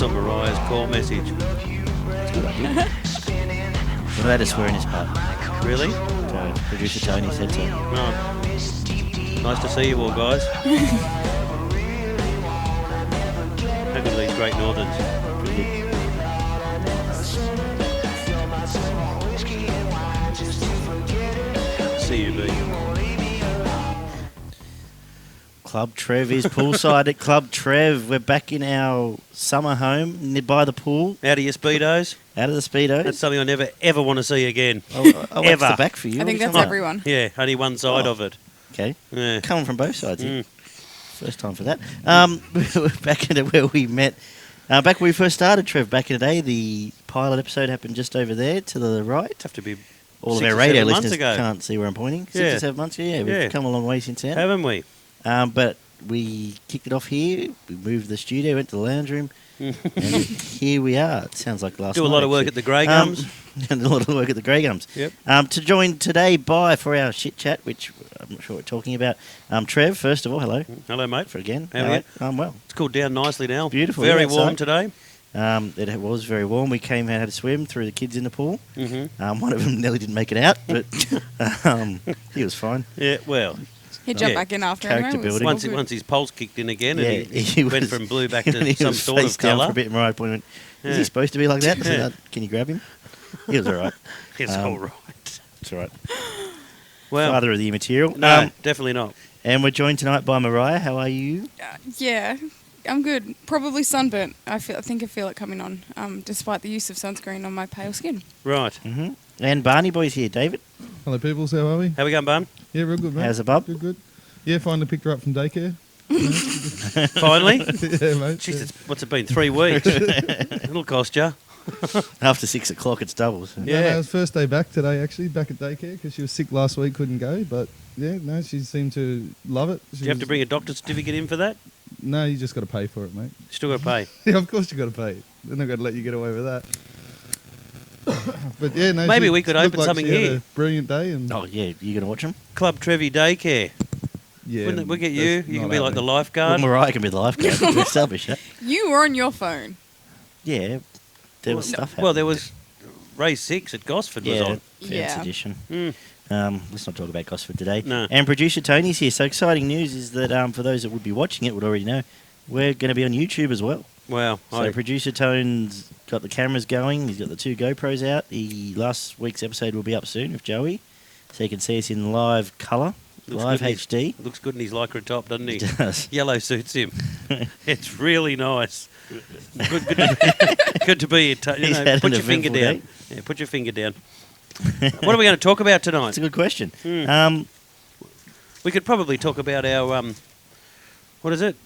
That's on Mariah's call message. What about a swear in his part? Really? So, producer Tony said so. Right. Nice to see you all, guys. How good are these Great Northerns? Pretty good. CUB. Club Trev is poolside at Club Trev. We're back in our summer home by the pool. Out of your Speedos? Out of the Speedos. That's something I never, ever want to see again. I'll ever. wax the back for you. I think that's What are you talking everyone. Yeah, only one side of it. about? Okay. Yeah. Coming from both sides here. Mm. First time for that. We're back into where we met. Back when we first started, Trev, back in the day, the pilot episode happened just over there to the right. Have to be All of 6 our or radio 7 months listeners ago. can't see where I'm pointing. 6 Yeah. or 7 months ago, yeah. We've Yeah. come a long way since then. Haven't we? But we kicked it off here. We moved the studio, went to the lounge room, and here we are. It sounds like last Do a night, lot of work actually. at the Grey Gums. And a lot of work at the Grey Gums. Yep. To join today for our shit chat, which I'm not sure what we're talking about. Trev, first of all, hello. Hello, mate. For again. How are you? I'm well. It's cooled down nicely now. Beautiful, Very yeah, warm outside. today. It was very warm. We came out, had a swim, threw the kids in the pool. Mm-hmm. One of them nearly didn't make it out, but he was fine. Yeah, well, He jumped Yeah. back in after Character anyway. It was building. all once good. once his pulse kicked in again, Yeah, and he he went was- from blue back When to he some was sort of face down colour. for a bit, and Mariah went, is Yeah. he supposed to be like that? I said, Yeah. can you grab him? He was all right. It's Um, all right. It's all right. Well, Father of the immaterial. no, definitely not. And we're joined tonight by Mariah. How are you? Yeah, I'm good. Probably sunburnt. I think I feel it coming on, despite the use of sunscreen on my pale skin. Right. Mm-hmm. And Barney Boy's here. David, Hello, peoples. How are we? How we going, Bun? Yeah, real good, mate. how's the bub? Good, good. Yeah, finally picked her up from daycare. Finally? Yeah, mate. Jeez, what's it been? 3 weeks? It'll cost you. After 6 o'clock, it's doubles. Yeah. Yeah. No, it was first day back today, actually, back at daycare, because she was sick last week, couldn't go. But, yeah, no, she seemed to love it. Do you have to bring a doctor's certificate in for that? No, you just got to pay for it, mate. Still got to pay. Yeah, of course you got to pay. They're not going to let you get away with that. But, yeah, no, Maybe she we could looked open like something she had here. a brilliant day. And Oh, yeah. You going to watch him? Club Trevi Daycare. yeah, Wouldn't it, we'll get you. that's You not can be like the happening. Well, lifeguard. Mariah can be the lifeguard. We established that. You were on your phone. Yeah. There was stuff happening. Well, there was race 6 at Gosford was Yeah, on. Fancy Yeah. edition. Mm. Let's not talk about Gosford today. No. And producer Tony's here. So exciting news is that for those that would be watching it would already know, we're going to be on YouTube as well. Wow. So producer Tone's got the cameras going. He's got the 2 GoPros out. The last week's episode will be up soon with Joey, so you can see us in live colour, Looks live good in his- HD. Looks good in his lycra top, doesn't he? It does. Yellow suits him. It's really nice. Good, good to be here. He's had Put an your finger eventful down. Yeah, put your finger down. What are we going to talk about tonight? That's a good question. Hmm. We could probably talk about our what is it?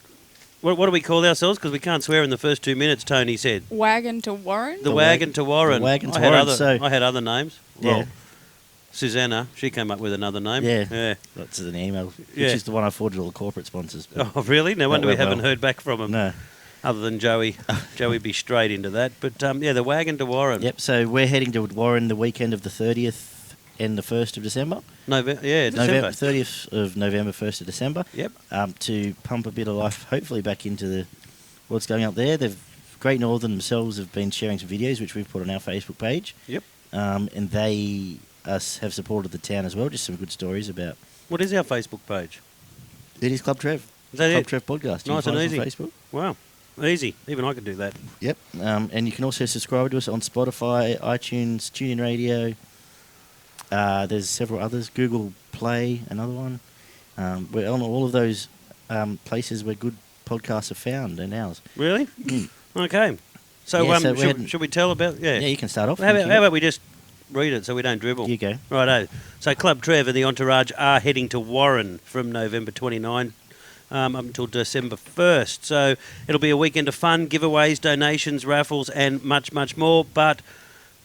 What do we call ourselves? Because we can't swear in the first 2 minutes. Tony said Wagon to Warren. the wagon to Warren. The wagon to I had Warren, other, so- I had other names. Yeah. Well, Susanna, she came up with another name. Yeah. Yeah. That's an email, which Yeah. is the one I forwarded all the corporate sponsors. but Oh, really? No wonder we went haven't well. heard back from them. No. Other than Joey. Joey be straight into that. But yeah, the wagon to Warren. Yep, so we're heading to Warren the weekend of the 30th and the 1st of December. Yeah, December. November 30th of November, 1st of December. Yep. To pump a bit of life, hopefully, back into what's going up there. Great Northern themselves have been sharing some videos, which we've put on our Facebook page. Yep. And they have supported the town as well. Just some good stories about. What is our Facebook page? It is Club Trev. Is that Club it? Trev podcast. You Nice can and find us easy. on Facebook. Wow. Easy. Even I could do that. Yep. And you can also subscribe to us on Spotify, iTunes, TuneIn Radio. There's several others. Google Play, another one. We're on all of those places where good podcasts are found, and ours. Really? Mm. Okay. So, Yeah, so we're heading- should we tell about... Yeah. Yeah, you can start off. How about we just read it so we don't dribble? You go. Righto. So Club Trev and the entourage are heading to Warren from November 29 up until December 1st. So it'll be a weekend of fun, giveaways, donations, raffles and much, much more. But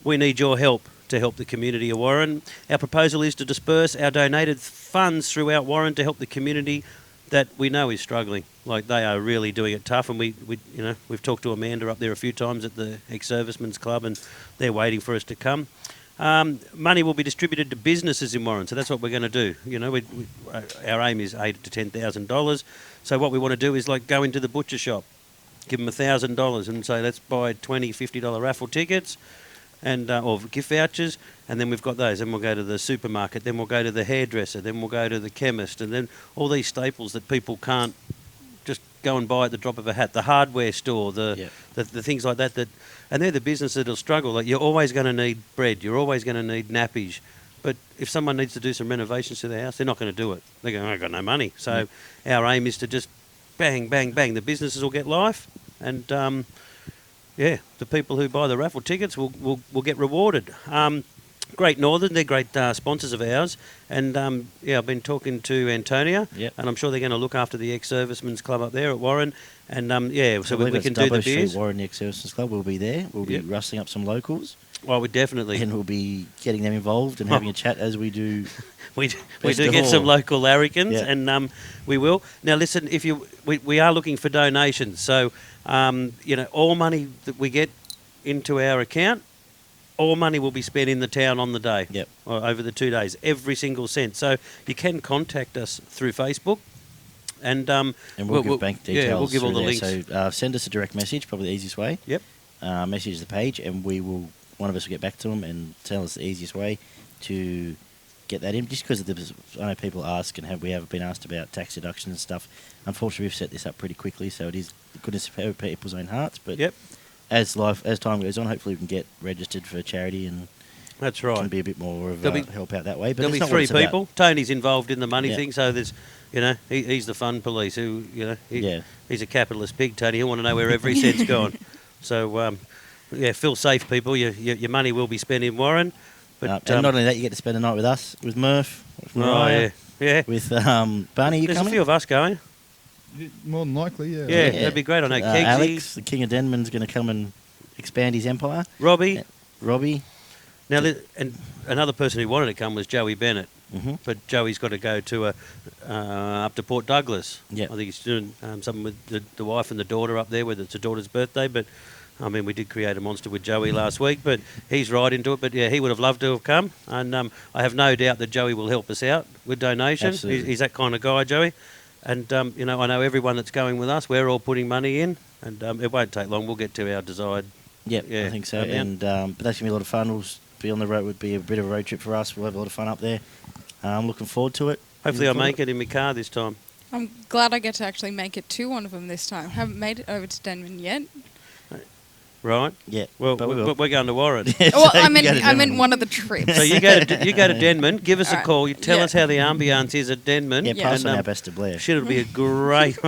we need your help to help the community of Warren. Our proposal is to disperse our donated funds throughout Warren to help the community that we know is struggling. Like, they are really doing it tough, and we've talked to Amanda up there a few times at the ex-servicemen's club, and they're waiting for us to come. Money will be distributed to businesses in Warren, so that's what we're going to do. Our aim is $8,000 to $10,000. So what we want to do is like go into the butcher shop give them $1,000 and say, let's buy $20, $50 raffle tickets and or gift vouchers, and then we've got those. Then we'll go to the supermarket, then we'll go to the hairdresser, then we'll go to the chemist, and then all these staples that people can't just go and buy at the drop of a hat. The hardware store, the things like that, and they're the business that'll struggle. Like, you're always going to need bread, you're always going to need nappies. But if someone needs to do some renovations to their house, they're not going to do it. They're going, I've got no money. So our aim is to just bang, bang, bang. The businesses will get life, and the people who buy the raffle tickets will get rewarded. Great Northern, they're great sponsors of ours, and I've been talking to Antonia, and I'm sure they're going to look after the ex-servicemen's club up there at Warren, and so we can do the beers. Warren ex-servicemen's club will be there. We'll be rustling up some locals. Well, we definitely, and we'll be getting them involved and having a chat as we do. we do get some local larrikins, and we will. Now, listen, we are looking for donations, so all money that we get into our account, all money will be spent in the town on the day, or over the 2 days, every single cent. So you can contact us through Facebook, and we'll give bank details. Yeah, we'll give all the links. So send us a direct message, probably the easiest way. Yep. Message the page, and one of us will get back to them and tell us the easiest way to get that in. Just because I know people ask, and we have been asked about tax deductions and stuff. Unfortunately, we've set this up pretty quickly, so it is the goodness of people's own hearts. But as time goes on, hopefully we can get registered for charity, and that's right. Can be a bit more of help out that way. But there'll be 3 people. Tony's involved in the money thing, so there's, he's the fun police who, he's a capitalist pig, Tony. He'll want to know where every cent's gone. So, feel safe, people. Your money will be spent in Warren. But and not only that, you get to spend a night with us, with Murph, with Mariah, with Barney. You There's coming? A few of us going. More than likely, yeah. Yeah, that'd be great. I know Kegsy. Alex, the King of Denman's going to come and expand his empire. Robbie. Now, and another person who wanted to come was Joey Bennett. Mm-hmm. But Joey's got to go to up to Port Douglas. Yeah. I think he's doing something with the wife and the daughter up there, whether it's a daughter's birthday. But, I mean, we did create a monster with Joey last week, but he's right into it. But, he would have loved to have come. And I have no doubt that Joey will help us out with donations. He's that kind of guy, Joey. And, I know everyone that's going with us, we're all putting money in. And it won't take long. We'll get to our desired... Yep, I think so. And but that's going to be a lot of fun. We'll be on the road. Would be a bit of a road trip for us. We'll have a lot of fun up there. I'm looking forward to it. Hopefully I make it in my car this time. I'm glad I get to actually make it to one of them this time. Haven't made it over to Denman yet. Right. Yeah. Well, but we're going to Warren. Well, I meant one of the trips. So you go to Denman. Give us a call. You tell us how the ambience is at Denman. Yeah, pass on our best to Blair. Shit, it'll be a great...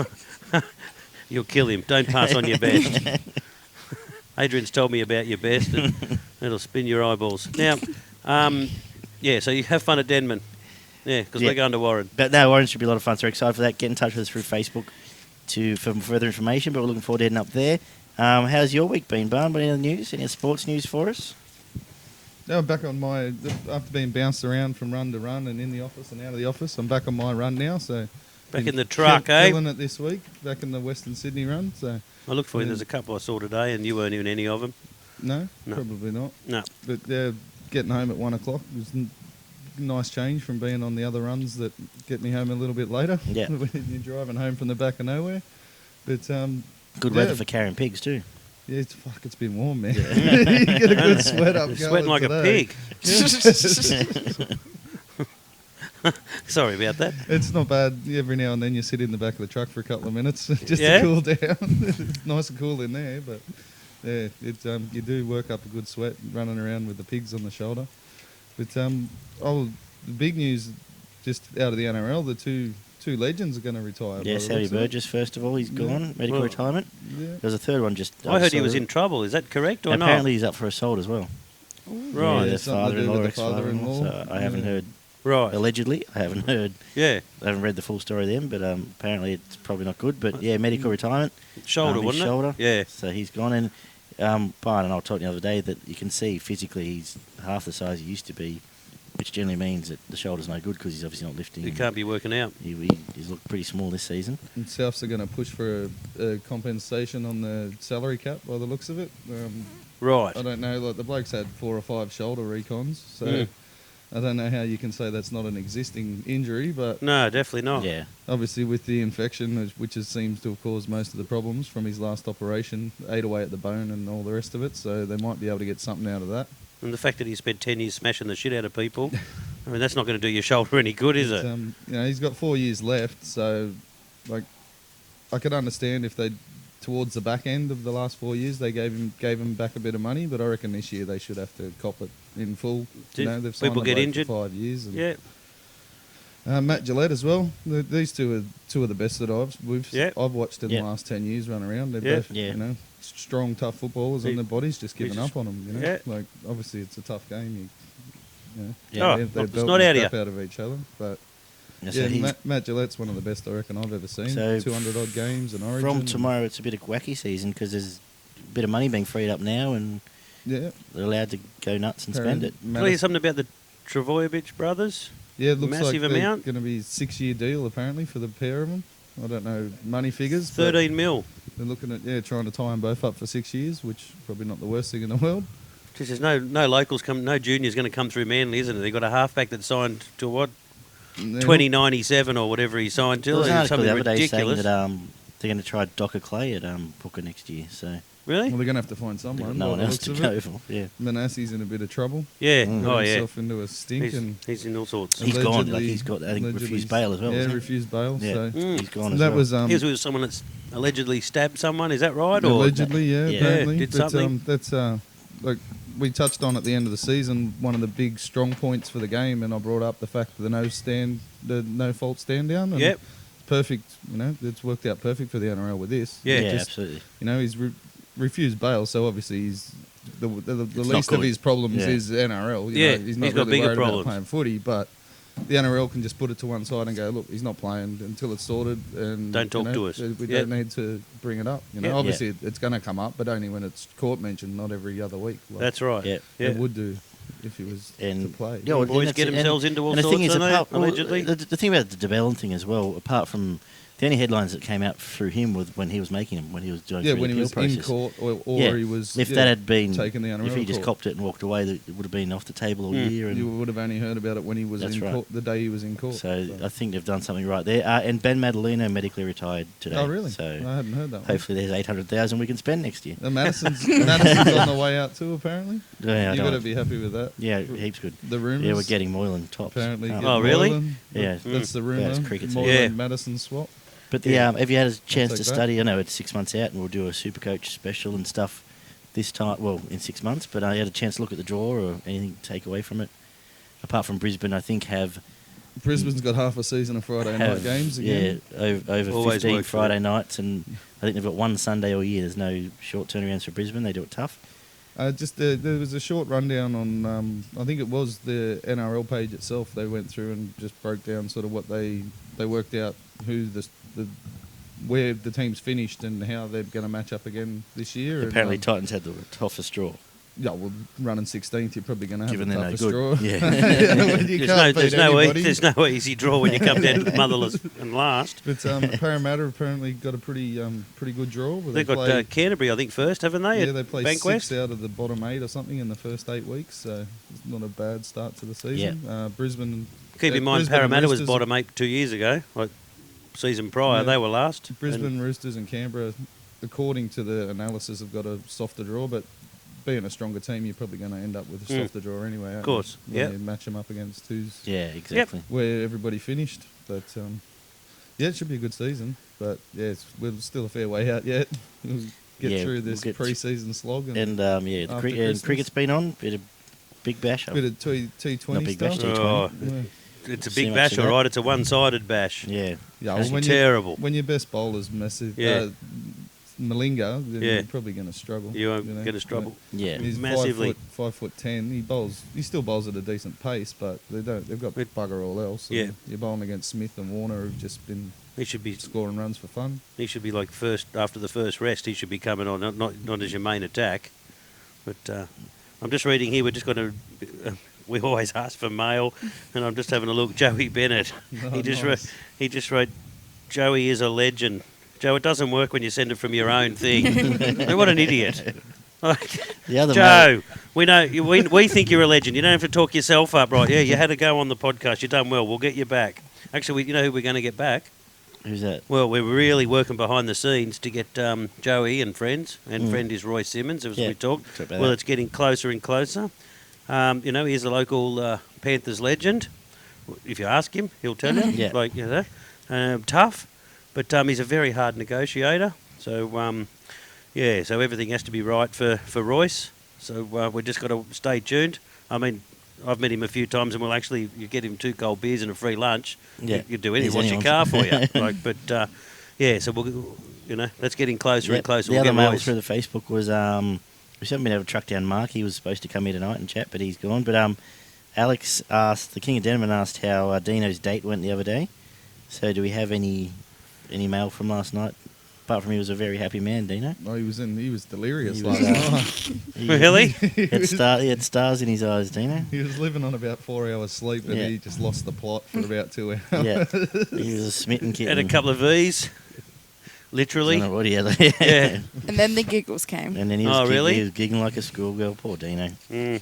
You'll kill him. Don't pass on your best. Adrian's told me about your best, and it'll spin your eyeballs. Now, so you have fun at Denman. Yeah, because we're going to Warren. But no, Warren should be a lot of fun. So we're excited for that. Get in touch with us through Facebook for further information, but we're looking forward to heading up there. How's your week been, Barn? Any other news? Any sports news for us? No, I'm back on after being bounced around from run to run and in the office and out of the office, I'm back on my run now. So back in the truck, killing it this week, back in the Western Sydney run. So I looked for you. There's a couple I saw today, and you weren't in any of them. No, probably not. No. But getting home at 1 o'clock was nice change from being on the other runs that get me home a little bit later. Yeah. When you're driving home from the back of nowhere. But good weather for carrying pigs too. Yeah, it's been warm, man. You get a good sweat up. Sweating like today. a pig. Sorry about that. It's not bad. Every now and then you sit in the back of the truck for a couple of minutes just to cool down. It's nice and cool in there, but yeah, you do work up a good sweat running around with the pigs on the shoulder. But the big news just out of the NRL, the two legends are going to retire. Yeah, Sammy Burgess, first of all, he's gone, medical retirement. Yeah. There's a third one just... I heard he was in trouble. Is that correct or not? Apparently he's up for assault as well. Ooh. Right. Yeah, father-in-law. So I haven't heard... Right. Allegedly, I haven't heard. Yeah. I haven't read the full story then, but apparently it's probably not good. But yeah, medical retirement. Shoulder, wasn't it? Yeah. So he's gone, and Brian and I were talking the other day that you can see physically he's half the size he used to be, which generally means that the shoulder's no good because he's obviously not lifting. He can't be working out. He's looked pretty small this season. And Souths are going to push for a compensation on the salary cap by the looks of it. Right. I don't know. Like the bloke's had 4 or 5 shoulder recons, so I don't know how you can say that's not an existing injury, but No, definitely not. Yeah. obviously with the infection, which seems to have caused most of the problems from his last operation, ate away at the bone and all the rest of it, so they might be able to get something out of that. And the fact that he spent 10 years smashing the shit out of people, I mean, that's not going to do your shoulder any good, is it? He's got 4 years left, so like I could understand if they, towards the back end of the last 4 years, they gave him back a bit of money, but I reckon this year they should have to cop it in full. They've signed People the get bloke injured. for 5 years. And, Yeah. Matt Gillette as well. These two are the best that I've watched in Yeah. the last 10 years run around. They're Yeah. both Yeah. strong, tough footballers, and their body's just given just- up on them. Yeah. Like obviously it's a tough game. Yeah. Oh, they're it's belting not the out of crap out of each other, but. Yeah, so Yeah, he's- Matt Gillette's one of the best I reckon I've ever seen. So 200 odd games and Origin. from tomorrow, it's a bit of wacky season because there's a bit of money being freed up now, and Yeah, they're allowed to go nuts and spend it. Tell you something about the Travojevic brothers? Yeah, it looks massive like they're amount. going to be a 6-year deal apparently for the pair of them. I don't know money figures. but 13 mil. They're looking at trying to tie them both up for 6 years, which probably not the worst thing in the world. Jeez, there's no locals no juniors going to come through Manly, isn't it? They got a halfback that signed to what, Yeah. 2097 or whatever he signed There to. was an article Something the other day ridiculous. saying that they're going to try Docker Clay at Booker next year, so Really? Well, they're going to have to find they've got someone. no by one the else looks to of go it. for. Yeah. Manasseh's in a bit of trouble. Yeah. Mm. Oh Got yeah. himself into a stink and He's in all sorts. He's gone. Like allegedly- he's got, I think, allegedly- refused bail as well. Yeah, wasn't he? refused bail. Yeah. So Mm. He's gone as that well. was He was with someone that's allegedly stabbed someone. Is that right? Or allegedly, yeah, Yeah. apparently. Did But, something. that's like we touched on at the end of the season. One of the big strong points for the game, and I brought up the fact of the no fault stand down. And Yep. perfect. It's worked out perfect for the NRL with this. Yeah, yeah, Just, absolutely. he's refused bail, so obviously he's the not least of good. his problems Yeah. is NRL. Yeah, He's not he's got really bigger worried problems. about playing footy, but the NRL can just put it to one side and go, look, he's not playing until it's sorted, and Don't talk to us. We Yeah. don't need to bring it up. Yeah. Obviously it's going to come up, but only when it's court mentioned, not every other week. Like That's right. Yeah. Yeah. it would do if he was to And play. yeah, well, Boys and get that's- themselves into all and the sorts, thing is, don't they, apart, well, allegedly? the thing about the DeBellin thing as well, apart from the only headlines that came out through him was when he was making them, when he was doing Yeah, through when the he appeal was in process. court or Yeah. he was If that had been, taken the NRL if he just court. copped it and walked away, that it would have been off the table all year. And You would have only heard about it when he was That's in right. court, the day he was in court. so I think they've done something right there. And Ben Madalino medically retired today. Oh, really? So I hadn't heard that one. hopefully there's 800,000 we can spend next year. And Madison's on the way out too, apparently. Yeah, I You've got to don't- be happy with that. yeah, heaps good. The rumours. Yeah, we're getting Moylan tops. apparently. aren't get we? Oh, really? Moylan. Yeah. That's the Yeah, rumour. it's cricket Moylan season. Yeah. Madison swap. But Yeah. have you had a chance take to that. study? I know it's 6 months out, and we'll do a Supercoach special and stuff this time. Well, in 6 months. But I had a chance to look at the draw or anything to take away from it. Apart from Brisbane, I think have Brisbane's got half a season of Friday night games again. Yeah, over Always 15 worked for Friday them. nights, and I think they've got one Sunday all year. There's no short turnarounds for Brisbane. They do it tough. There was a short rundown on, I think it was the NRL page itself. They went through and just broke down sort of what they worked out who where the teams finished and how they're going to match up again this year. And, Apparently, Titans had the toughest draw. yeah, well, running 16th, you're probably going to have Given the they're no toughest good. draw. Yeah. When you can't beat anybody. there's no easy draw when you come down motherless and last. But Parramatta apparently got a pretty good draw. Where They've got played- Canterbury, I think, first, haven't they? yeah, at they played Bankwest? 6 out of the bottom 8 or something in the first 8 weeks, so it's not a bad start to the season. Brisbane. Keep in mind, Brisbane Parramatta was Roosters- bottom 8 2 years ago, like season prior. Yeah. They were last. Brisbane And Roosters and Canberra, according to the analysis, have got a softer draw, but being a stronger team, you're probably going to end up with a softer draw anyway. Of course, when yep. you match them up against who's Yeah, exactly. where everybody finished. But yeah, it should be a good season. But yeah, we're still a fair way out yet. We'll get Yeah, through this we'll get pre-season slog And after and Christmas. cricket's been on. Bit of big bash. bit of T20 Not big bash, stuff. Oh, Yeah. it's a See big much bash, of all that. right. It's a one-sided bash. Yeah. Yeah, That's when terrible. when your best bowler's massive, Yeah. Malinga, then Yeah. you're probably going to struggle. You are know. going to struggle. Yeah. He's Massively. 5'10". He still bowls at a decent pace, but they've got bugger all else. And Yeah. You're bowling against Smith and Warner, who've just been He should be scoring runs for fun. like first after the first rest. He should be coming on, not as your main attack. But I'm just reading here. We're just going to. We always ask for mail, and I'm just having a look. Joey Bennett. Oh, he just nice. he just wrote, Joey is a legend. Joe, it doesn't work when you send it from your own thing. I mean, what an idiot. The other Joe, we know we think you're a legend. You don't have to talk yourself up, right? Yeah, you had to go on the podcast. You've done well. We'll get you back. Actually, you know who we're going to get back? Who's that? Well, we're really working behind the scenes to get Joey and friends, and friend is Roy Simmons, as we talked. Talk about Well, that. it's getting closer and closer. He's a local Panthers legend. If you ask him, he'll tell you. Yeah. Tough, but he's a very hard negotiator. So, so everything has to be right for Royce. So we've just got to stay tuned. I mean, I've met him a few times, and you get him 2 cold beers and a free lunch. Yeah. You do anything. Wash your car for you. So we'll, that's getting closer and closer. The We'll other get mail Royce. through the Facebook was we haven't been able to track down Mark. He was supposed to come here tonight and chat, but he's gone. But Alex asked, the King of Denman asked how Dino's date went the other day. So do we have any mail from last night? Apart from he was a very happy man, Dino. Oh, he was delirious He was, last night. Really? He had stars in his eyes, Dino. He was living on about 4 hours sleep, and Yeah. he just lost the plot for about 2 hours. Yeah, he was a smitten kitten. Had a couple of V's, literally. I don't know what he had. Yeah. And then the giggles came. And then he was, Oh, really? he was giggling like a schoolgirl. Poor Dino. Mm.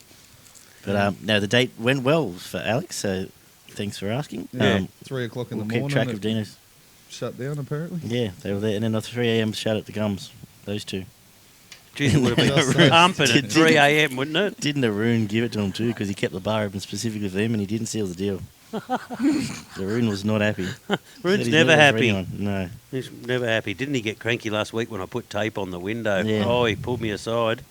But no, the date went well for Alex, so thanks for asking. Yeah. 3 o'clock in We'll the keep morning. track it of Dino's. Shut down, apparently. Yeah, they were there. And then at 3 a.m. shut at the gums. Those two. Geez, it would have Just been so- pumping at Did- 3 a.m., wouldn't it? Didn't Arun give it to him too because he kept the bar open specifically for him and he didn't seal the deal. Arun was not happy. Said Rune's he's never for happy. anyone. No. He's never happy. Didn't he get cranky last week when I put tape on the window? Yeah. Oh, he pulled me aside.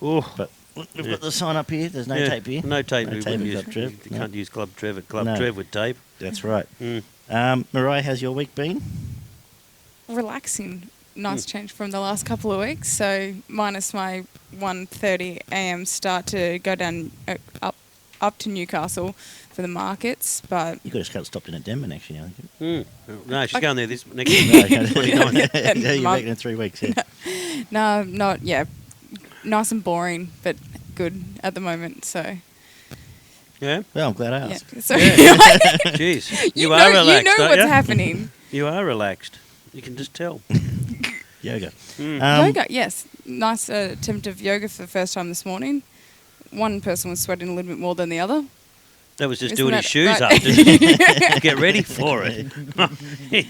Oh, But we've Yeah. got the sign up here. There's no tape here. No tape. No we tape wouldn't at use, Club Trev. You No. can't use Club Trev at Club No. Trev with tape. That's right. Mm. Mariah, how's your week been? Relaxing. Nice change from the last couple of weeks. So minus my 1:30 a.m. start to go down up to Newcastle for the markets, but You could have stopped in at Denman actually. I think. No, she's going there this next No, week. 29. yeah, you're Month. back in 3 weeks. Yeah. no, not yeah. Nice and boring, but good at the moment. So Yeah? Well, I'm glad I yeah. asked. So Jeez. You are relaxed, You know don't what's you? happening. You are relaxed. You can just tell. Yoga. Mm. Yoga, yes. Nice attempt of yoga for the first time this morning. One person was sweating a little bit more than the other. That was just Isn't doing that his shoes right? up to get ready for it.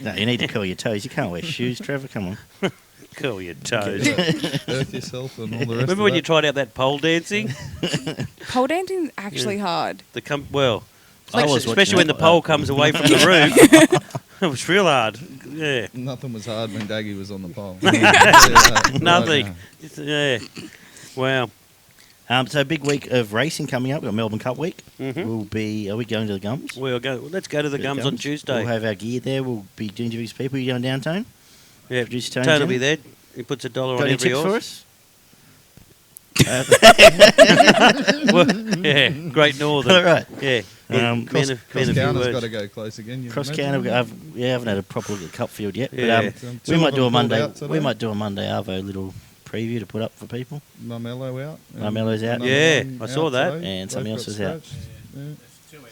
No, you need to curl your toes. You can't wear shoes, Trevor. Come on. Curl your toes. Earth yourself and all the rest Remember of when you that. tried out that pole dancing? Pole dancing is actually hard. I was especially watching when the it. pole comes away from the roof. It was real hard. Yeah. Nothing was hard when Daggy was on the pole. Nothing. Yeah. Wow. So big week of racing coming up. We've got Melbourne Cup week. Mhm. Are we going to the Gums? We'll go. Let's go to the Gums on Tuesday. We'll have our gear there. We'll be interviewing people. You going downtown? Yeah, Producer Tony Tony will Jenner? be there. He puts $1 Got on any every tips for horse. us? Well, yeah, Great Northern. All right. Yeah. Cross- Man of Cross few counter's got words. to go close again. you Cross imagine? counter. I haven't had a proper look at the Cup field yet. Yeah. But Two we of might do a them pulled Monday. out today. We might do a Monday Arvo little preview to put up for people. Marmello out. and Marmello's out. another Yeah, one I saw out that. today. And something Both else got is out. scratched. Yeah.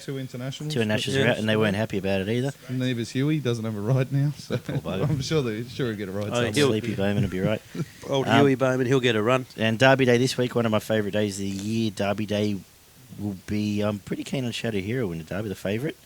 2 internationals. Two nationals Yeah. are out, and they weren't happy about it either. Nevis Huey doesn't have a ride now, so bugger. I'm sure he'll get a ride. Oh, somewhere. he'll- Sleepy Bowman will be right. Old Um, Huey Bowman, he'll get a run. And Derby Day this week, one of my favourite days of the year. Derby Day will be. I'm pretty keen on Shadow Hero in the Derby, the favourite,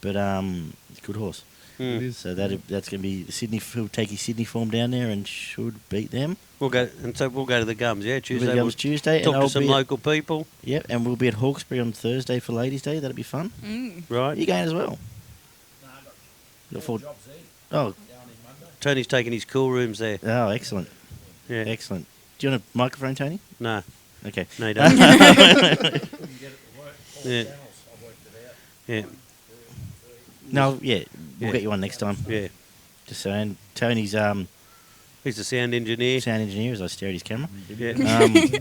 but it's a good horse. Mm. It is. So that's going to be Sydney. He'll take his Sydney form down there and should beat them. We'll go to the Gums. Yeah, Tuesday. We'll We'll go Tuesday, and talk I'll to some be local people. Yep, and we'll be at Hawkesbury on Thursday for Ladies' Day. That'll be fun. Mm. Right. Are you going as well? Got four- Oh, Tony's taking his cool rooms there. oh, excellent, Yeah. excellent. Do you want a microphone, Tony? No, Okay. no, you don't. Yeah. Yeah. No, yeah, we'll Yeah. get you one next time. Yeah. Just saying, Tony's He's the sound engineer. sound engineer as I stare at his camera. Yeah.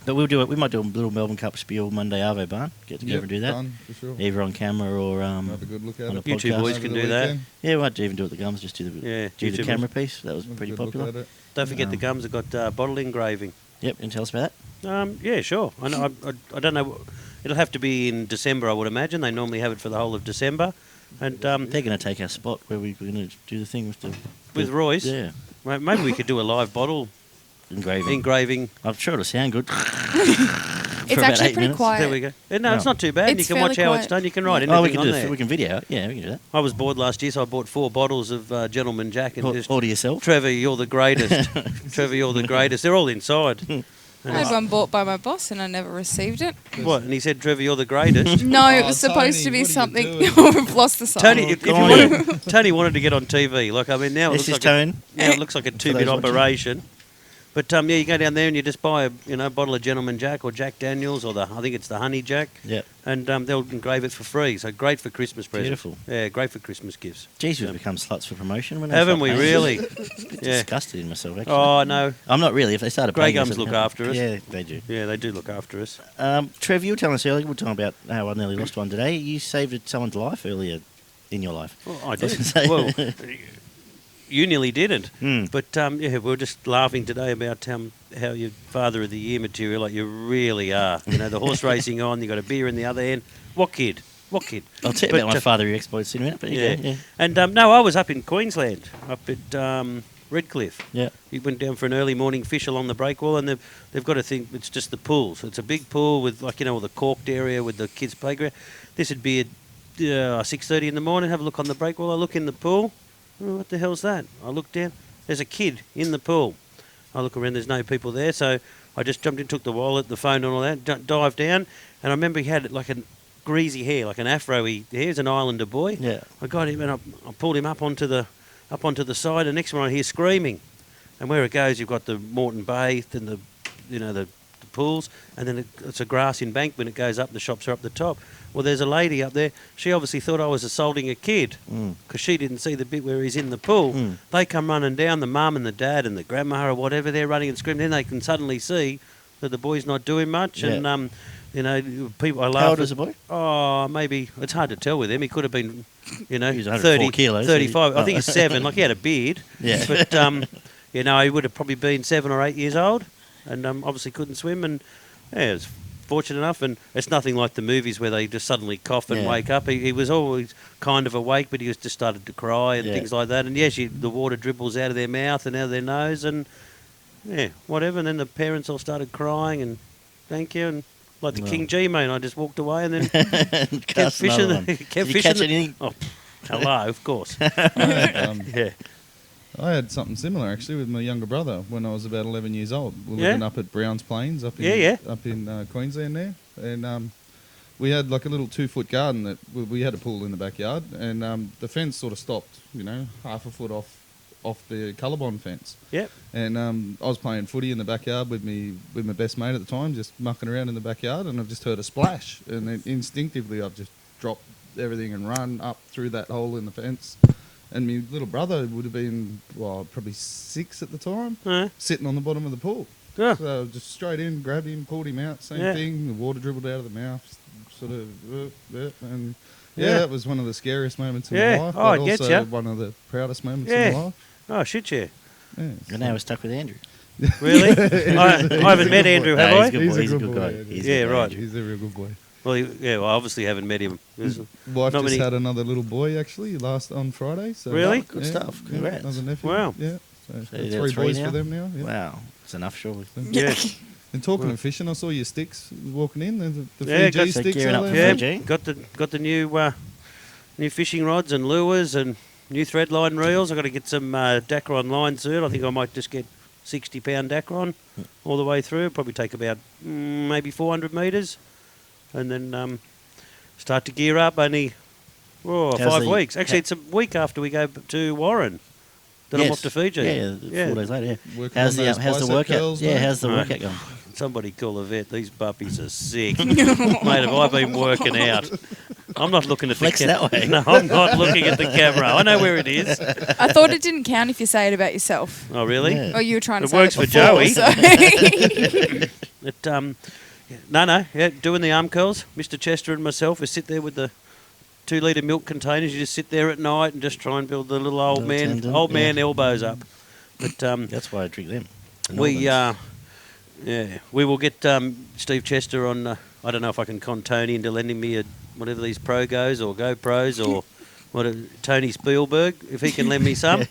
But we'll do it. We might do a little Melbourne Cup spiel Monday Arvo Barn. Get together Yep, and do that. done, for sure. Either on camera or Have a good look at on it. a You two podcast. boys Over can the do that. weekend. Yeah, we might even do it at the Gums. Just do the Yeah, do the YouTube. camera piece. That was Have a pretty good look popular. at it. Don't forget the Gums have got bottle engraving. Yep, and tell us about that. Yeah, sure. I know. I don't know. It'll have to be in December, I would imagine. They normally have it for the whole of December. And They're going to take our spot where we're going to do the thing with the with Royce, Yeah, maybe we could do a live bottle engraving. I'm sure it'll sound good. It's actually pretty quiet. There we go. No, it's not too bad. It's you can watch how fairly it's done. You can write we anything can on do there. We can video it. Yeah, we can do that. I was bored last year, so I bought 4 bottles of Gentleman Jack and just... All to yourself? Trevor, you're the greatest. Trevor, you're the greatest. They're all inside. I had one bought by my boss and I never received it. What? And he said, Trevor, you're the greatest. No, it Oh, was supposed Tony, to be what are you something. doing? We've lost the sign. Tony, if you wanted, Tony wanted to get on TV. Like, I mean, now it This looks is like Tone. now it looks like a 2-bit those watching. operation. But yeah, you go down there and you just buy a bottle of Gentleman Jack or Jack Daniels or I think it's the Honey Jack. Yep. And they'll engrave it for free. So great for Christmas presents. Beautiful. Yeah, great for Christmas gifts. Geez, we've become sluts for promotion. When Haven't we really? Yeah. Disgusted in myself, actually. Oh no. I'm not really. If they started Grey paying us, Gums it'd look help. after us. Yeah, they do. Yeah, they do look after us. Trev, you were telling us earlier, we were talking about how I nearly lost one today. You saved someone's life earlier in your life. Well, I I was did. gonna say. Well, you nearly didn't. Hmm. But yeah, we were just laughing today about how you're Father of the Year material, like you really are. You know, the horse racing on, you got a beer in the other end. What kid? What kid? I'll tell you But, about my father exploits in a minute, but yeah. And no, I was up in Queensland, up at Redcliffe. Yeah. We went down for an early morning fish along the breakwall, and they've got a thing. It's just the pool, so it's a big pool with all the corked area with the kids' playground. This would be at 6:30 in the morning. Have a look on the breakwall. I look in the pool. Oh, what the hell's that? I look down. There's a kid in the pool. I look around. There's no people there, so I just jumped in, took the wallet, the phone, and all that. Dived down, and I remember he had like a greasy hair, like an afro-y hair. He's an Islander boy. Yeah. I got him and I pulled him up onto the side. And next one I hear screaming, and where it goes, you've got the Moreton Bay and the pools, and then it's a grass embankment. It goes up. The shops are up the top. Well, there's a lady up there. She obviously thought I was assaulting a kid because she didn't see the bit where he's in the pool. They come running down, the mum and the dad and the grandma or whatever. They're running and screaming. Then they can suddenly see that the boy's not doing much. Yeah. And people. I laugh. How old was the boy? Oh, maybe it's hard to tell with him. He could have been, He was 104 30, kilos. 35. I Oh. think he's 7. Like he had a beard. Yeah. But he would have probably been 7 or 8 years old, and obviously couldn't swim. And yeah, was fortunate enough. And it's nothing like the movies where they just suddenly cough and Yeah. wake up. He was always kind of awake, but he was just started to cry and Yeah. things like that. And yes, the water dribbles out of their mouth and out of their nose, and yeah, whatever. And then the parents all started crying and thank you and. Like the Well. King G, mate. I just walked away and then kept Cast fishing. another one. Kept Did you fishing. catch anything? Oh, hello, of course. Yeah. Yeah. I had something similar actually with my younger brother when I was about 11 years old. We were Yeah? living up at Browns Plains up in up in Queensland there, and we had like a little 2-foot garden that we had a pool in the backyard, and the fence sort of stopped, half a foot off the Colorbond fence. Yep. And I was playing footy in the backyard with my best mate at the time, just mucking around in the backyard, and I've just heard a splash, and then instinctively I've just dropped everything and run up through that hole in the fence. And my little brother would have been, probably 6 at the time, sitting on the bottom of the pool. Yeah. So just straight in, grabbed him, pulled him out, same Yeah. thing. The water dribbled out of the mouth, sort of, and Yeah. that was one of the scariest moments in Yeah. my life. Oh, I but get also ya. one of the proudest moments Yeah. in my life. Oh, shit, yeah. Yeah, And now we're stuck with Andrew. Really? I haven't met Andrew, have No, I? he's a He's a good good guy. boy, He's Yeah, a good guy, right. Andrew. He's a real good boy. Well, I obviously haven't met him. There's Wife not just many- had another little boy actually on Friday. So Really? Good stuff. Congrats. Another nephew. Wow. Yeah. So, So you got 3 three boys now? for them now. Yeah. Wow, it's enough, surely. Yeah. And talking of fishing, I saw your sticks walking in. The Yeah, Fiji got- So sticks. gearing are up for there? Yeah, Fiji. got the new fishing rods and lures and new threadline reels. I've got to get some Dacron line soon. I think I might just get 60-pound Dacron all the way through. Probably take about maybe 400 metres, and then start to gear up. Only How's 5 the- weeks. Actually, it's a week after we go to Warren. Then I'm off to Fiji. Yeah, 4 days later, yeah. Working How's on the those how's the bicep workout? curls, Yeah, mate? how's the Right. workout going? Somebody call a vet. These puppies are sick. Mate, have I been working out? I'm not looking at Flex the that way. No, I'm not looking at the camera. I know where it is. I thought it didn't count if you say it about yourself. Oh, really? Yeah. Or you were trying to It say works it for before, Joey. so- Doing the arm curls. Mr. Chester and myself, we sit there with the 2-litre milk containers. You just sit there at night and just try and build the little old Little tendon, man yeah. elbows up. But That's why I drink them. The we Northerns. we will get Steve Chester on. I don't know if I can con Tony into lending me whatever these Pro Goes or GoPros or Tony Spielberg, if he can lend me some.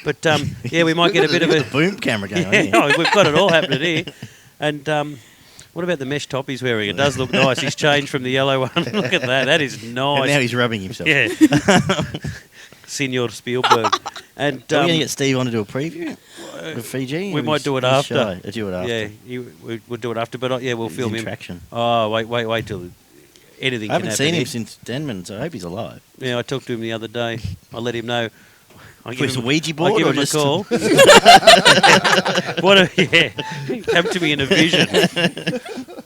But yeah, we might get a bit of a boom camera going on Yeah, here. oh, we've got it all happening here. And what about the mesh top he's wearing? It does look nice. He's changed from the yellow one. Look at that. That is nice. And now he's rubbing himself. Yeah. Senor Spielberg. And Are we going to get Steve on to do a preview of Fiji? we might do it after. Do it after. Yeah, we'll do it after. But yeah, we'll He's film in him. traction. Oh, wait till anything I haven't can seen happen. him since Denman, so I hope he's alive. Yeah, I talked to him the other day. I let him know. I For his Ouija board I give or him a just- call. Come to me in a vision.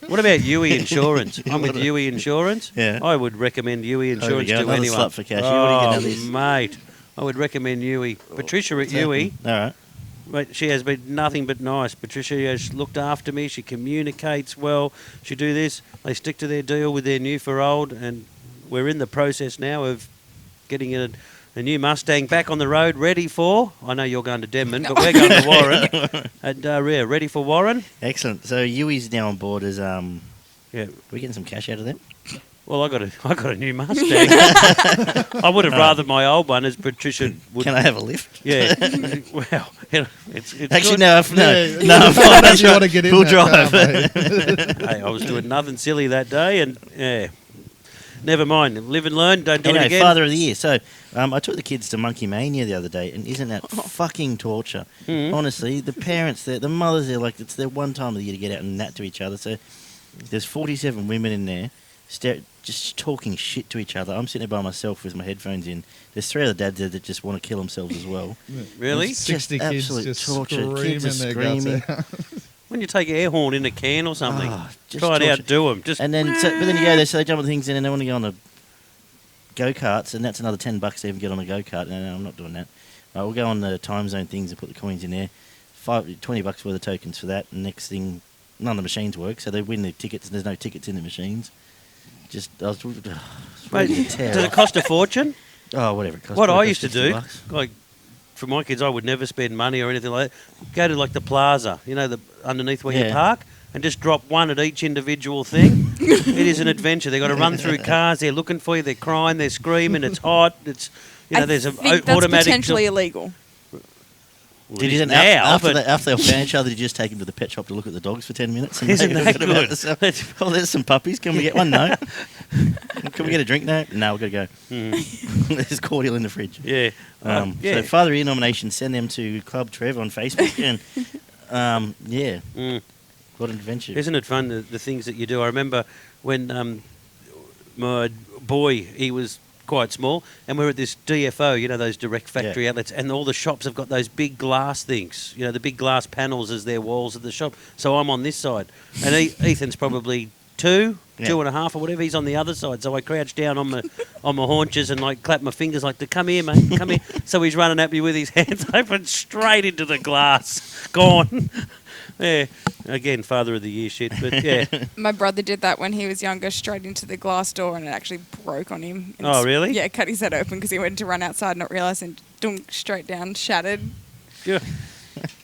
What about Yui Insurance? I'm with Yui Insurance. Yeah. I would recommend Yui Insurance go, to another anyone. slut for cash. You already Oh, know this. mate. I would recommend Yui. Patricia at Yui, All right. mate, she has been nothing but nice. Patricia has looked after me. She communicates well. She do this. They stick to their deal with their new for old, and we're in the process now of getting a new Mustang back on the road, ready for. I know you're going to Denman, but we're going to Warren. And yeah, ready for Warren. Excellent. So Yui's now on board as Yeah. we getting some cash out of them? Well, I got a new Mustang. I would have rather my old one, as Patricia would. Can I have a lift? Yeah. Well, it's Actually, good. no, Yeah, no. If you want to get in We'll that drive. car, mate. Hey, I was doing nothing silly that day, and yeah. Never mind. Live and learn. Don't do it Anyway, again. Father of the Year. So, I took the kids to Monkey Mania the other day, and isn't that fucking torture? Mhm. Honestly, the parents, the mothers, they're like, it's their one time of the year to get out and nat to each other. So, there's 47 women in there, just talking shit to each other. I'm sitting there by myself with my headphones in. There's 3 other dads there that just want to kill themselves as well. Really? It's 60 just kids absolute just torture. Kids are screaming their guts screaming. out. When you take air horn in a can or something, Just try and torture. outdo them. Just And then, but then you go there, so they jump on things in, and they want to go on the go-karts, and that's another $10 to even get on a go-kart. No, I'm not doing that. We'll go on the time zone things and put the coins in there. $20 worth of tokens for that. And next thing, none of the machines work, so they win the tickets, and there's no tickets in the machines. Mate, does it cost a fortune? Oh, whatever it costs. What Probably I used to costs do, $50. like for my kids, I would never spend money or anything like that. Go to like the plaza, the underneath where you Yeah. park, and just drop one at each individual thing. It is an adventure. They've got to run through cars. They're looking for you. They're crying. They're screaming. It's hot. It's I there's a think that's automatic. potentially illegal. Well, Did it you is then, now, after but they found each other, did you just take them to the pet shop to look at the dogs for 10 minutes? And Isn't they that forgot about good? themselves? Oh, there's some puppies. Can we get one? No. Can we get a drink? No. No, we've got to go. Mm, There's cordial in the fridge. yeah, yeah. So Father of the Year nominations, send them to Club Trev on Facebook. And yeah, Mm. what an adventure. Isn't it fun, the things that you do? I remember when my boy, he was quite small, and we were at this DFO, those direct factory outlets, and all the shops have got those big glass things, the big glass panels as their walls of the shop. So I'm on this side, and Ethan's probably 2.5 or whatever. He's on the other side. So I crouch down on my haunches and like clap my fingers like, come here, mate, come here. So he's running at me with his hands open straight into the glass. Gone. Yeah, again, Father of the Year shit, but yeah. My brother did that when he was younger, straight into the glass door, and it actually broke on him. And Oh, really? Yeah, cut his head open because he went to run outside, not realising, dunk, straight down, shattered. Yeah.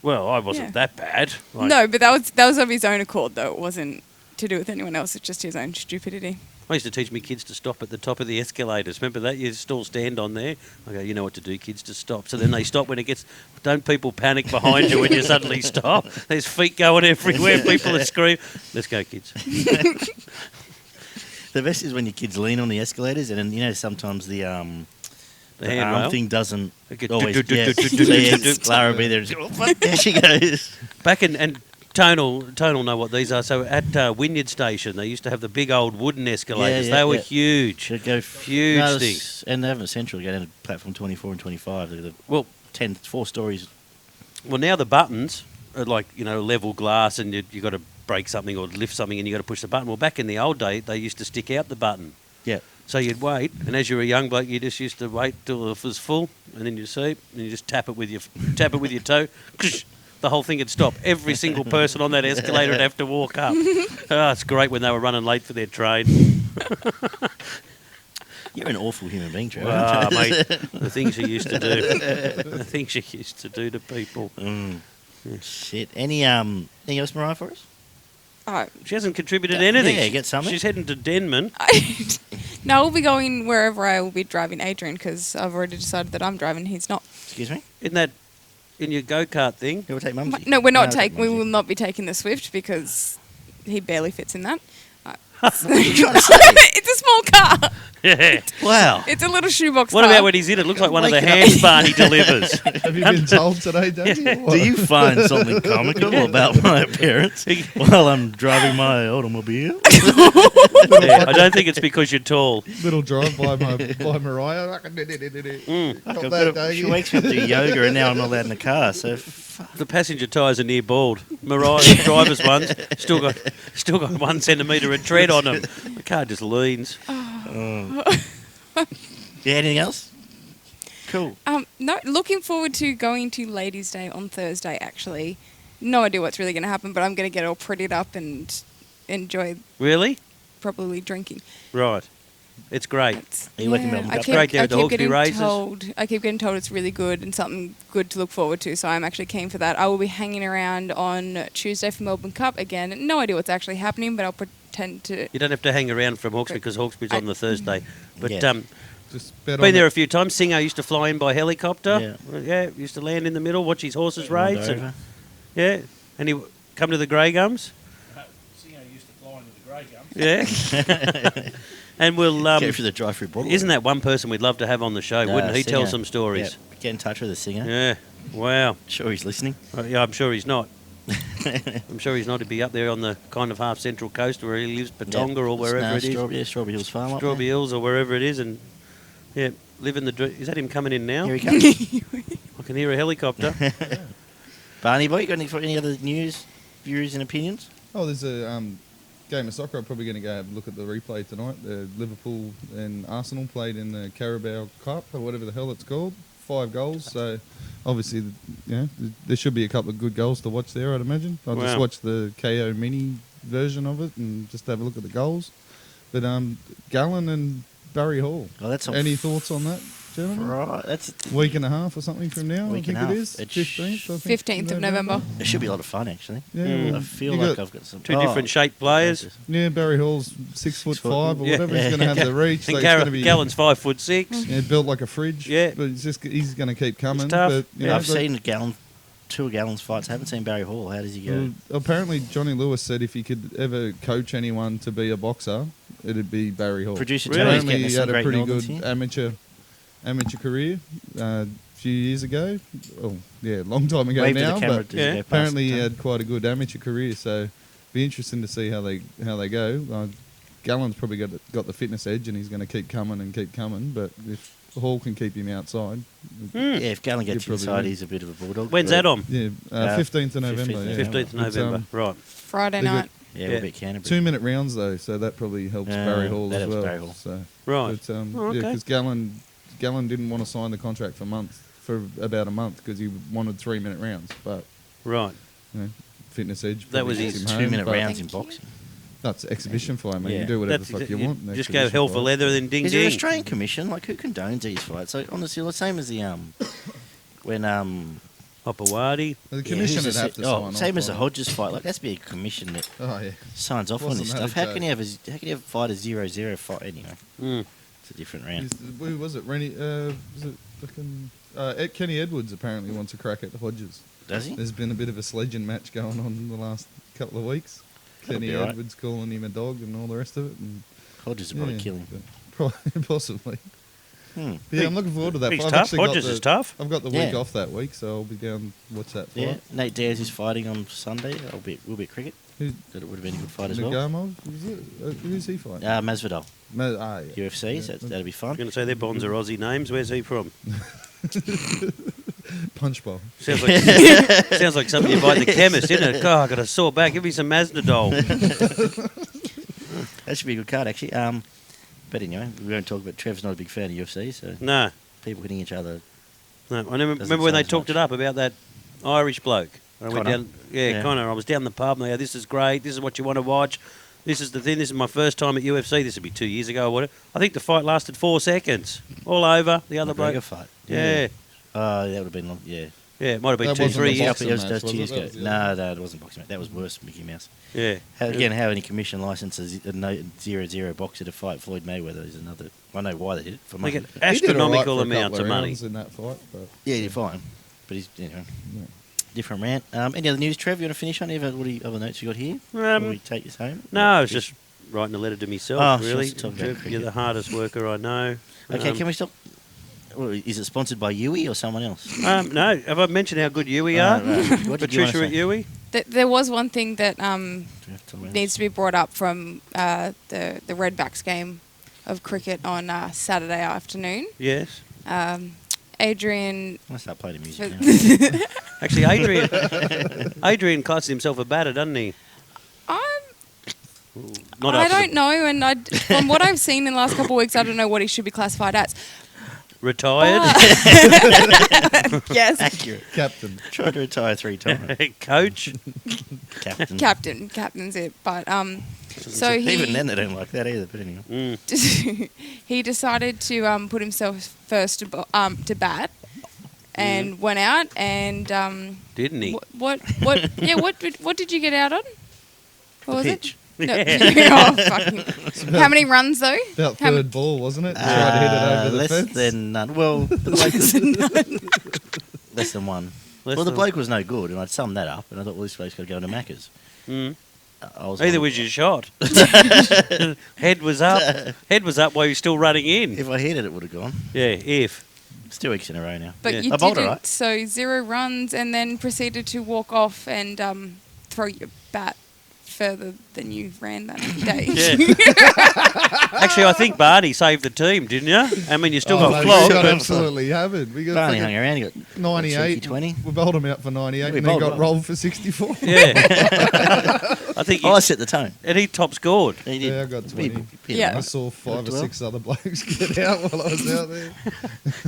Well, I wasn't Yeah. that bad. Like, No, but that was of his own accord, though. It wasn't to do with anyone else. It's just his own stupidity. I used to teach me kids to stop at the top of the escalators. Remember that? You still stand on there. I go, you know what to do, kids, to stop. So then they stop when it gets... Don't people panic behind you when you suddenly stop. There's feet going everywhere. People are screaming. Let's go, kids. The best is when your kids lean on the escalators, and then, sometimes the arm handrail thing doesn't It gets always. do, Yeah. do, do, So do, do, yeah, do, do. Clara will be there. And just, oh, fuck, there she goes. Back in... And Tonal know what these are. So at Wynyard Station, they used to have the big old wooden escalators. Yeah, they were yeah. huge. Should go Huge things. And they have a central go down to platform 24 and 25. They're the Well, 4 stories. Well, now the buttons are like, level glass, and you got to break something or lift something and you got to push the button. Well, back in the old day, they used to stick out the button. Yeah. So you'd wait, and as you were a young bloke, you just used to wait till it was full, and then you see, and you just tap it with your toe. The whole thing would stop. Every single person on that escalator would have to walk up. Oh, it's great when they were running late for their train. You're an awful human being, Trevor. Ah, mate, the things you used to do. The things you used to do to people. Shit. Anything else, Mariah, for us? She hasn't contributed anything. Yeah, get something. She's heading to Denman. No, we'll be going wherever I will be driving Adrian because I've already decided that I'm driving. He's not. Excuse me? Isn't that in your go-kart thing? You will take Mumsy. No, we're not I'll take taking. We Mumsy. will not be taking the Swift because he barely fits in that. It's It's a small car. Yeah. Wow. It's a little shoebox What car. about when he's in it? Looks like one of the Wake it up. hand barn he delivers. Have you been told today, Danny? or what? Do you find something comical about my appearance while I'm driving my automobile? Yeah, I don't think it's because you're tall. Little drive by Mariah. Got that, She Daggy. wakes me up to do yoga and now I'm not allowed in the car. So The passenger tyres are near bald. Mariah's driver's ones still got 1 centimetre of tread on them. The car just leans. yeah, anything else? Cool. No, looking forward to going to Ladies' Day on Thursday, actually. No idea what's really going to happen, but I'm going to get all prettied up and enjoy Really? properly drinking. Right. It's great. Are you working Melbourne I Cup? keep, Great there I at the keep Hawkesbury getting races. I keep getting told it's really good and something good to look forward to, so I'm actually keen for that. I will be hanging around on Tuesday for Melbourne Cup again. No idea what's actually happening, but I'll pretend to. You don't have to hang around from Hawkesbury because Hawkesbury's on the Thursday. But Yeah. Just bet been on there it. a few times. Singo used to fly in by helicopter. Yeah, used to land in the middle, watch his horses race. And, Over. yeah, and he come to the Grey Gums. Singo used to fly into the Grey Gums. Yeah. And we'll. Go through the drive-through Broadway. Isn't that one person we'd love to have on the show? Wouldn't he? Tell Singer. some stories. Yeah, get in touch with the singer. Yeah. Wow. Sure he's listening. Yeah, I'm sure he's not. I'm sure he's not. He'd be up there on the kind of half central coast where he lives, Patonga or wherever it is. Strawberry Hills Farm up Strawberry Hills or wherever it is, and yeah, living the dream. Is that him coming in now? there. Here he comes. I can hear a helicopter. Barney boy, got any other news, views and opinions? Oh, there's a game of soccer. I'm probably going to go have a look at the replay tonight. Liverpool and Arsenal played in the Carabao Cup or whatever the hell it's called. 5 goals. So obviously, there should be a couple of good goals to watch there, I'd imagine. I'll just Wow. watch the KO mini version of it and just have a look at the goals. But Gallen and Barry Hall. Oh, that's on Any thoughts on that, gentlemen? Right, that's Week and a half or something from now, Week I and think a it half. is. It's 15th, I think. 15th of November. it should be a lot of fun actually. Yeah, Mm. I feel you like got I've got some Two different shaped players. Yeah, Barry Hall's 6'5" foot. or Yeah. whatever. He's going to have the reach. And So it's going to be Gallen's 5'6". yeah, built like a fridge. Yeah. but he's going to keep coming. tough. But, you Yeah, know, I've seen two of Gallen's fights. I haven't seen Barry Hall. How does he go? well, apparently, Johnny Lewis said if he could ever coach anyone to be a boxer, it'd be Barry Hall. Producer Really? Tony's Apparently, getting us he some had a great pretty Northerns good here. amateur career a few years ago. Oh, yeah, long time ago Wave to now. the camera. But does he yeah, go past apparently, the he time? had quite a good amateur career. So, be interesting to see how they go. Gallen's probably got the fitness edge, and he's going to keep coming and keep coming. But if Hall can keep him outside, Yeah, if Gallen gets You'd probably inside, win. he's a bit of a bulldog. When's but- that on? yeah, 15th of November. 15th yeah. 15th of It's, November. Right. Friday They got- night. Yeah, Yeah. we'll beat Canterbury. 2-minute rounds though, so that probably helps Barry Hall that as helps well. Barry Hall. So, Right. but, Oh, okay. because Gallen didn't want to sign the contract for about a month because he wanted 3-minute rounds, but Right. you know, fitness edge. That probably was gets his him home, 2-minute but rounds in Thank you. boxing. That's exhibition fight, man. You Yeah. can do whatever That's the fuck you want. in Just go exhibition hell for fight. leather and then ding Is there an ding. Australian commission? Like, who condones these fights? Like, honestly, the same as the when Hopawadi. The yeah, commission who's would the have to se- sign off. same as the on it. Hodges fight. Like, that's be a commission that Oh yeah. signs off on Wasn't this that a stuff. How joke? can you have a fight a 0-0 fight anyway? Mm. It's a different round. Who was it? Rennie? Was it fucking? Kenny Edwards apparently wants a crack at the Hodges. Does he? There's been a bit of a sledging match going on in the last couple of weeks. That'll Kenny be all right. Edwards calling him a dog and all the rest of it. And Hodges will probably kill him. Possibly. Hmm. Yeah, I'm looking forward to that. He's I've tough. actually got Hodges the- is tough. I've got the Yeah. week off that week, so I'll be down watch that fight. Yeah, Nate Dares is fighting on Sunday. We'll be at cricket. Who, That it would have been a good fight as well. Nagamov? Is it? Who's he fighting? Masvidal, Yeah. UFC. So Yeah. that'll be I'm fun. going to say their bonds are Aussie names. Where's he from? Punch bowl. Sounds like sounds like something you buy at the chemist, isn't it? God, I got a sore back. Give me some Masnadol. That should be a good card actually. But anyway, we won't talk about. Trev's not a big fan of UFC, so No, people hitting each other. no. I never, Doesn't remember when say they as talked much. it up about that Irish bloke. I went Connor? down. Yeah, Connor. I was down the pub and they go, "This is great. This is what you want to watch. This is the thing. This is my first time at UFC. This would be 2 years ago or whatever." I think the fight lasted 4 seconds. All over. The other McGregor bloke. fight. Yeah. That would have been long. Yeah. Yeah, it might have been That 2, wasn't 3 a years. boxing That was match, 2 was years it? ago. That was the No, it wasn't boxing. That was worse, Mickey Mouse. Yeah. Again, how any commission licenses a 0-0 boxer to fight Floyd Mayweather is another. I know why they did it for They money. get He did all right astronomical for a couple amounts of money. rounds in that fight, but Yeah, you're fine. but he's different rant. Any other news, Trev? You want to finish on? What other notes you got here? Before we take this home? No, I was just writing a letter to myself. Really, talk about Trev, you're the hardest worker I know. Okay, can we stop? Well, is it sponsored by Yui or someone else? No, have I mentioned how good Yui are? Right. What did you Patricia wanna at say? Yui. There was one thing that Needs needs to be brought up from the Redbacks game of cricket on Saturday afternoon. Yes. Adrian. I'll start playing the music now. Actually, Adrian classes himself a batter, doesn't he? Not I after don't know, and from what I've seen in the last couple of weeks, I don't know what he should be classified as. Retired. Yes. Accurate. Captain. Tried to retire 3 times. Coach. Captain. Captain's it. But so Even then, they don't like that either. But anyway. he decided to put himself first to bat, and went out and Didn't he? What did you get out on? What was pitch. it? No. Oh, fucking. How many runs though? About third ball, wasn't it? Tried to hit it over the less fence. than none. Well, the bloke less than one. The bloke was no good, and I'd summed that up, and I thought, well, this bloke's got to go into Macca's. Either was your shot. Head was up. Head was up while you were still running in. If I hit it, it would have gone. Yeah, if. It's 2 weeks in a row now. But Yeah. you I bowled didn't. alright. So 0 runs, and then proceeded to walk off and throw your bat further than you ran that day. Yeah. Actually, I think Barney saved the team, didn't you? I mean, you still got no, flogged. we got absolutely hammered. We got Barney fucking hung around. He got 98. 20. We bowled him out for 98 We and then bowled got well. rolled for 64. Yeah. I think I set the tone. and he top scored. He did. Yeah, I got 20. Yeah. I saw 5 or Worked well. 6 other blokes get out while I was out there.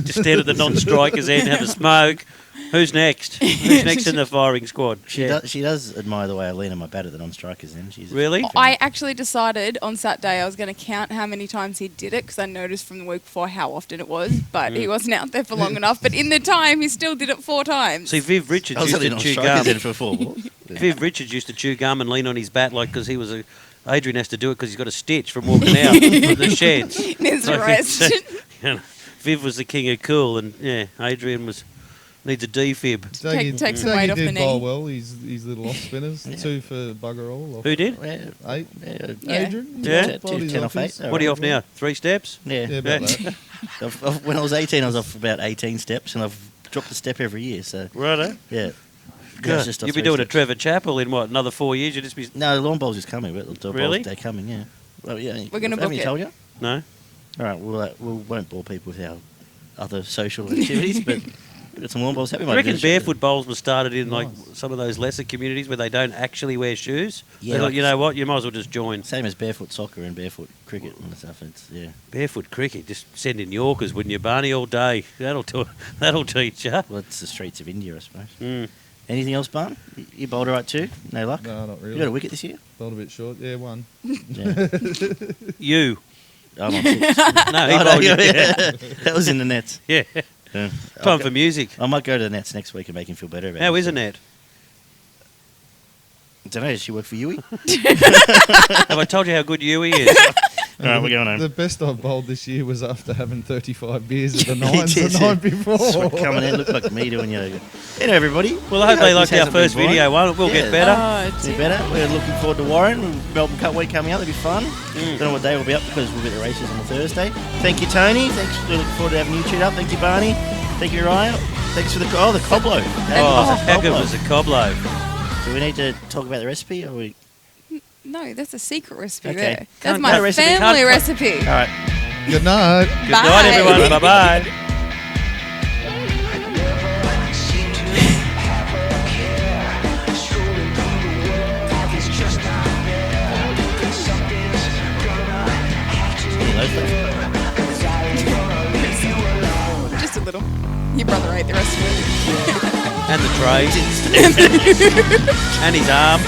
Just stand at the non-strikers end, have a smoke. Who's next? Who's next in the firing squad? She does admire the way I lean on my bat at the non-strikers. Then she's Really? I actually decided on Saturday I was going to count how many times he did it because I noticed from the week before how often it was, but he wasn't out there for long enough. But in the time, he still did it 4 times. See, Viv Richards I was used only to chew non-strikers gum. then for 4 balls. Viv Richards used to chew gum and lean on his bat like because he was a. Adrian has to do it because he's got a stitch from walking out of the sheds. Needs a rest. Viv was the king of cool, and yeah, Adrian needs a defib. Take some weight off the did knee. bowl well. His little off spinners. Yeah. 2 for bugger all. Off Who did? 8. Yeah. Adrian. Yeah. Bowled his 10 off offies. 8. What are you off now? 3 steps? Yeah. Yeah, about Yeah. that. When I was 18, I was off about 18 steps, and I've dropped a step every year. So Righto. yeah. Good. It's just off You'll be 3 doing a steps. Trevor Chapel in what, another 4 years? You'll just be. No, the lawn bowls is coming, but the Really? they're coming. Yeah. Well, yeah. We're gonna haven't book you it. told you? No? All right. We won't bore people with our other social activities, but we've got some lawn bowls. Happy I reckon barefoot bowls were started in like some of those lesser communities where they don't actually wear shoes. Yeah, They're like, like- you know what? You might as well just join. Same as barefoot soccer and barefoot cricket and stuff. It's Barefoot cricket, just send in Yorkers, wouldn't you, Barney, all day? That'll teach you. Well, it's the streets of India, I suppose. Mm. Anything else, Barn? You bowled all right too? No luck? No, not really. You got a wicket this year? Bowled a bit short. Yeah, 1. Yeah. You. I'm on 6. No, he Oh, no, bowled you. yeah. That was in the nets. Yeah. Yeah. Time for music. I might go to the nets next week and make him feel better about it. How is it? I don't know. Does she work for Yui? Have I told you how good Yui is? All right, we're going home. The best I've bowled this year was after having 35 beers at the Nines did, the yeah. night before. Sweat coming in, looked like me doing yoga. Anyway, everybody. Well, I hope they this liked our hasn't been first boring. video one. We'll Yeah. get better. Oh, Be dear. better. We're looking forward to Warren. Melbourne Cup week coming up. That'll be fun. Don't know what day we'll be up because we'll be at the races on the Thursday. Thank you, Tony. Thanks. We're looking forward to having you tuned up. Thank you, Barney. Thank you, Ryan. Thanks for the coblo. How good was the coblo? Do we need to talk about the recipe? Or we? No, that's a secret recipe Okay. there. That's Can't my cut a recipe. family Can't recipe. All right. Good night. Good night, everyone. Bye-bye. Just a little. Your brother ate the rest of it. And the tray. And his arm.